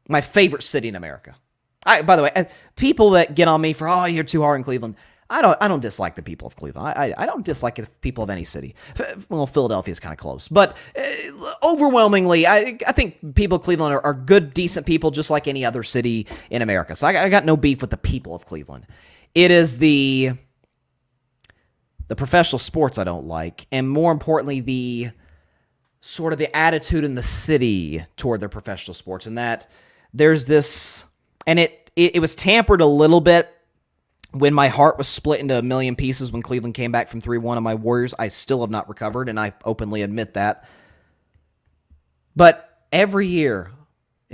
My favorite city in America. By the way, people that get on me for, oh, you're too hard in Cleveland. I don't dislike the people of Cleveland. I don't dislike the people of any city. Well, Philadelphia is kind of close. But overwhelmingly, I think people of Cleveland are good, decent people, just like any other city in America. So I got no beef with the people of Cleveland. It is the professional sports I don't like, and more importantly, the sort of the attitude in the city toward their professional sports, and that there's this, and it was tampered a little bit when my heart was split into a million pieces when Cleveland came back from 3-1 on my Warriors. I still have not recovered, and I openly admit that. But every year,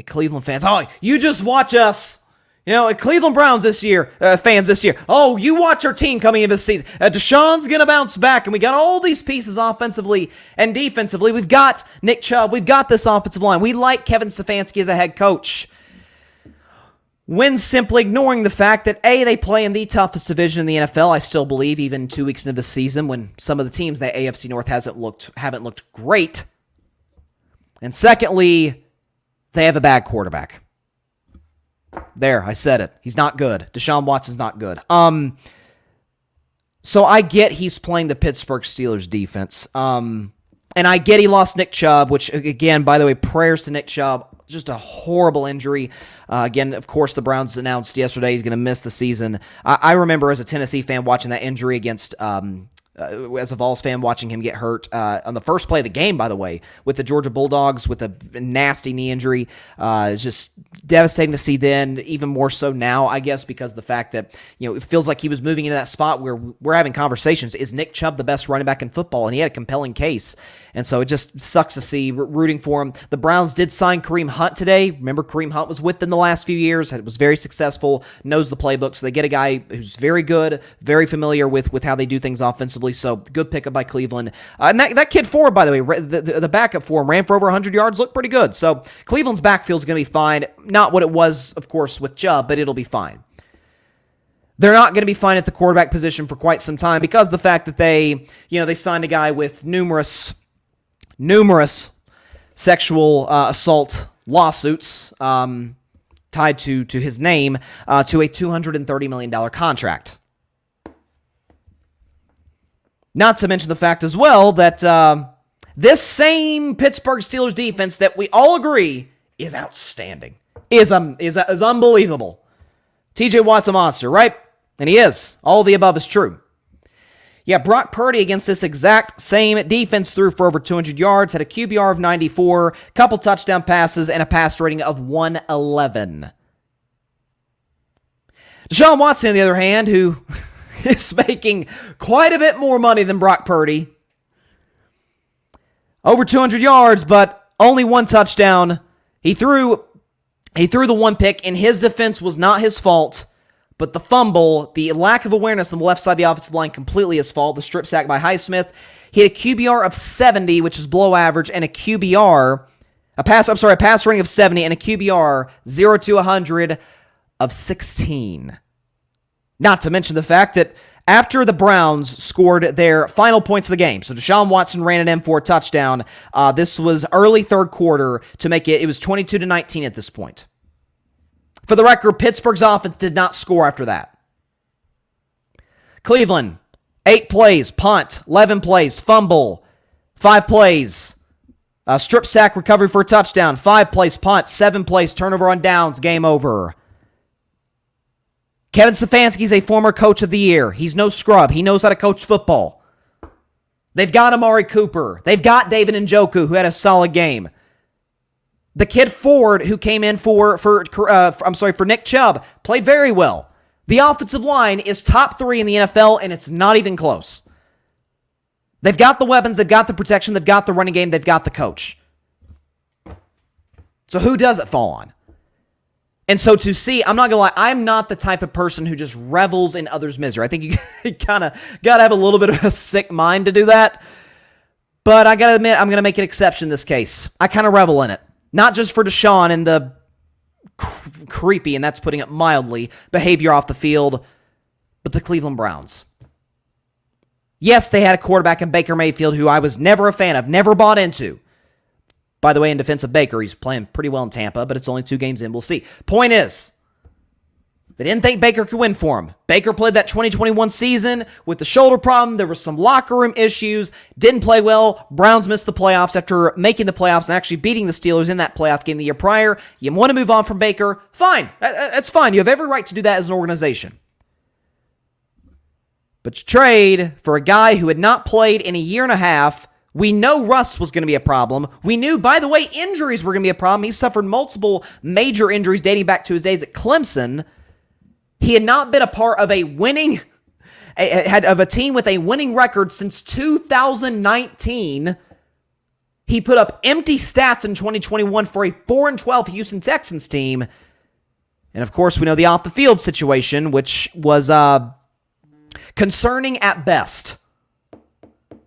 Cleveland fans, oh, you just watch us. Cleveland Browns this year, fans this year, oh, you watch our team coming into this season. Deshaun's going to bounce back, and we got all these pieces offensively and defensively. We've got Nick Chubb. We've got this offensive line. We like Kevin Stefanski as a head coach. When simply ignoring the fact that, A, they play in the toughest division in the NFL, I still believe, even 2 weeks into the season, when some of the teams in the AFC North haven't looked great. And secondly, they have a bad quarterback. There, I said it. He's not good. Deshaun Watson's not good. So I get he's playing the Pittsburgh Steelers defense. And I get he lost Nick Chubb, which, again, by the way, prayers to Nick Chubb. Just a horrible injury. Again, of course, the Browns announced yesterday he's going to miss the season. I remember as a Tennessee fan watching that injury against, as a Vols fan, watching him get hurt on the first play of the game, by the way, with the Georgia Bulldogs with a nasty knee injury. It's just devastating to see then, even more so now, I guess, because of the fact that, it feels like he was moving into that spot where we're having conversations. Is Nick Chubb the best running back in football? And he had a compelling case. And so it just sucks to see, rooting for him. The Browns did sign Kareem Hunt today. Remember, Kareem Hunt was with them the last few years, was very successful, knows the playbook. So they get a guy who's very good, very familiar with how they do things offensively. So good pickup by Cleveland. And that kid forward, by the way, the backup for him, ran for over 100 yards, looked pretty good. So Cleveland's backfield's going to be fine. Not what it was, of course, with Chubb, but it'll be fine. They're not going to be fine at the quarterback position for quite some time because of the fact that they signed a guy with numerous sexual assault lawsuits tied to his name to a $230 million contract. Not to mention the fact as well that this same Pittsburgh Steelers defense that we all agree is outstanding, is unbelievable. TJ Watt's a monster, right? And he is. All of the above is true. Yeah, Brock Purdy against this exact same defense threw for over 200 yards, had a QBR of 94, couple touchdown passes, and a pass rating of 111. Deshaun Watson, on the other hand, who is making quite a bit more money than Brock Purdy. Over 200 yards, but only one touchdown. He threw the one pick, and his defense was not his fault. But the fumble, the lack of awareness on the left side of the offensive line, completely his fault. The strip sack by Highsmith. He had a QBR of 70, which is below average, and a pass rating of 70, and a QBR 0 to 100 of 16. Not to mention the fact that after the Browns scored their final points of the game, so Deshaun Watson ran it in for a touchdown. This was early third quarter to make it. It was 22-19 at this point. For the record, Pittsburgh's offense did not score after that. Cleveland, 8 plays, punt, 11 plays, fumble, 5 plays, strip sack recovery for a touchdown, 5 plays, punt, 7 plays, turnover on downs, game over. Kevin Stefanski's a former coach of the year. He's no scrub. He knows how to coach football. They've got Amari Cooper. They've got David Njoku, who had a solid game. The kid Ford, who came in for Nick Chubb, played very well. The offensive line is top 3 in the NFL, and it's not even close. They've got the weapons, they've got the protection, they've got the running game, they've got the coach. So who does it fall on? And so to see, I'm not going to lie, I'm not the type of person who just revels in others' misery. I think you kind of got to have a little bit of a sick mind to do that. But I got to admit, I'm going to make an exception in this case. I kind of revel in it. Not just for Deshaun and the creepy, and that's putting it mildly, behavior off the field, but the Cleveland Browns. Yes, they had a quarterback in Baker Mayfield who I was never a fan of, never bought into. By the way, in defense of Baker, he's playing pretty well in Tampa, but it's only 2 games in. We'll see. Point is, they didn't think Baker could win for him. Baker played that 2021 season with the shoulder problem. There was some locker room issues. Didn't play well. Browns missed the playoffs after making the playoffs and actually beating the Steelers in that playoff game the year prior. You want to move on from Baker? Fine. That's fine. You have every right to do that as an organization. But you trade for a guy who had not played in a year and a half. We know rust was going to be a problem. We knew, by the way, injuries were going to be a problem. He suffered multiple major injuries dating back to his days at Clemson. He had not been a part of a team with a winning record since 2019. He put up empty stats in 2021 for a 4-12 Houston Texans team. And of course, we know the off-the-field situation, which was concerning at best.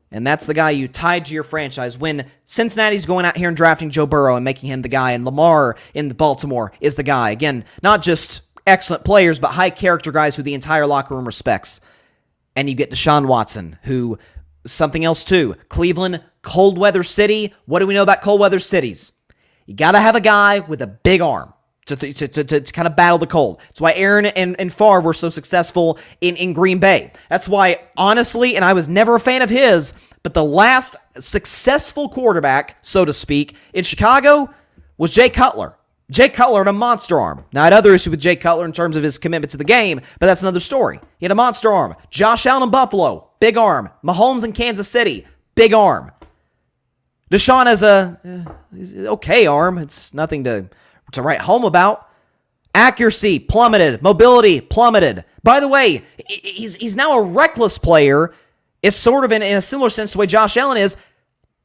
And that's the guy you tied to your franchise when Cincinnati's going out here and drafting Joe Burrow and making him the guy, and Lamar in Baltimore is the guy. Again, not just excellent players, but high character guys who the entire locker room respects. And you get Deshaun Watson, who, something else too. Cleveland, cold weather city. What do we know about cold weather cities? You got to have a guy with a big arm to kind of battle the cold. That's why Aaron and Favre were so successful in Green Bay. That's why, honestly, and I was never a fan of his, but the last successful quarterback, so to speak, in Chicago was Jay Cutler. Jay Cutler had a monster arm. Now, I had other issues with Jay Cutler in terms of his commitment to the game, but that's another story. He had a monster arm. Josh Allen in Buffalo, big arm. Mahomes in Kansas City, big arm. Deshaun has a okay arm. It's nothing to write home about. Accuracy plummeted. Mobility plummeted. By the way, he's now a reckless player. It's sort of in a similar sense to the way Josh Allen is.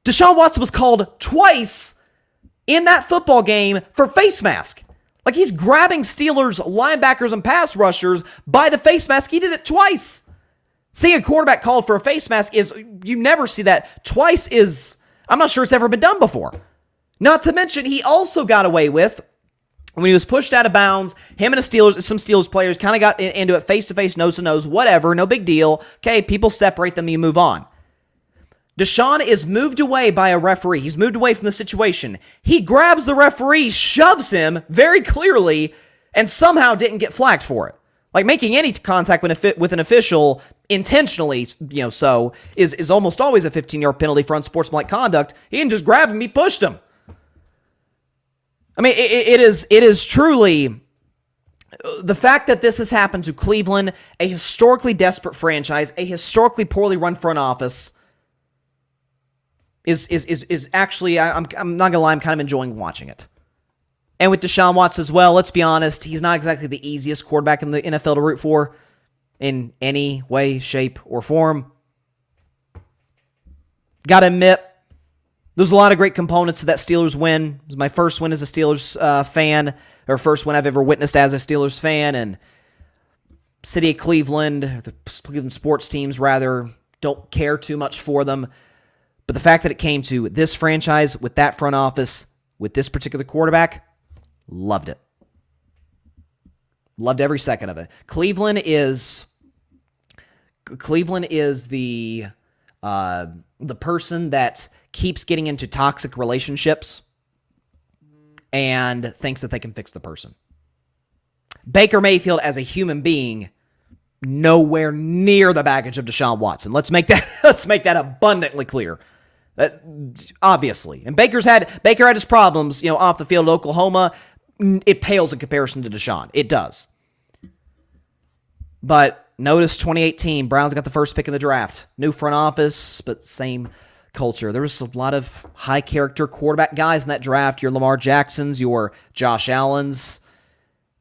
Deshaun Watson was called twice in that football game for face mask. Like, he's grabbing Steelers linebackers and pass rushers by the face mask. He did it twice. Seeing a quarterback called for a face mask is, you never see that. Twice is, I'm not sure it's ever been done before. Not to mention, he also got away with, when he was pushed out of bounds, him and some Steelers players kind of got into it face-to-face, nose-to-nose, whatever, no big deal. Okay, people separate them, you move on. Deshaun is moved away by a referee. He's moved away from the situation. He grabs the referee, shoves him very clearly, and somehow didn't get flagged for it. Like, making any contact with an official intentionally, so is almost always a 15-yard penalty for unsportsmanlike conduct. He didn't just grab him, he pushed him. I mean, it is truly the fact that this has happened to Cleveland, a historically desperate franchise, a historically poorly run front office, is actually, I'm not gonna lie, I'm kind of enjoying watching it. And with Deshaun Watson as well, let's be honest, he's not exactly the easiest quarterback in the NFL to root for in any way, shape, or form. Gotta admit, there's a lot of great components to that Steelers win. It was my first win as a Steelers fan, or first win I've ever witnessed as a Steelers fan, and city of Cleveland, the Cleveland sports teams rather, don't care too much for them. But the fact that it came to this franchise with that front office, with this particular quarterback, loved it. Loved every second of it. Cleveland is the person that keeps getting into toxic relationships and thinks that they can fix the person. Baker Mayfield as a human being, nowhere near the baggage of Deshaun Watson. Let's make that abundantly clear. Obviously. And Baker had his problems, off the field at Oklahoma. It pales in comparison to Deshaun. It does. But notice 2018, Browns got the first pick in the draft. New front office, but same culture. There was a lot of high character quarterback guys in that draft. Your Lamar Jacksons, your Josh Allens,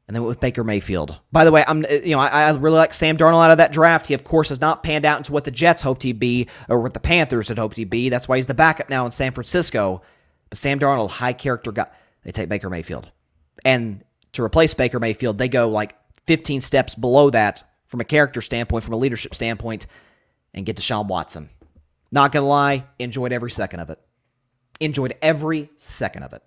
and then with Baker Mayfield. By the way, I really like Sam Darnold out of that draft. He, of course, has not panned out into what the Jets hoped he'd be or what the Panthers had hoped he'd be. That's why he's the backup now in San Francisco. But Sam Darnold, high character guy. They take Baker Mayfield. And to replace Baker Mayfield, they go like 15 steps below that from a character standpoint, from a leadership standpoint, and get Deshaun Watson. Not going to lie, enjoyed every second of it. Enjoyed every second of it.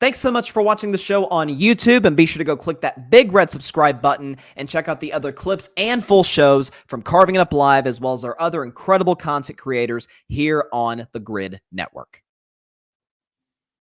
Thanks so much for watching the show on YouTube, and be sure to go click that big red subscribe button and check out the other clips and full shows from Carving It Up Live, as well as our other incredible content creators here on the Grid Network.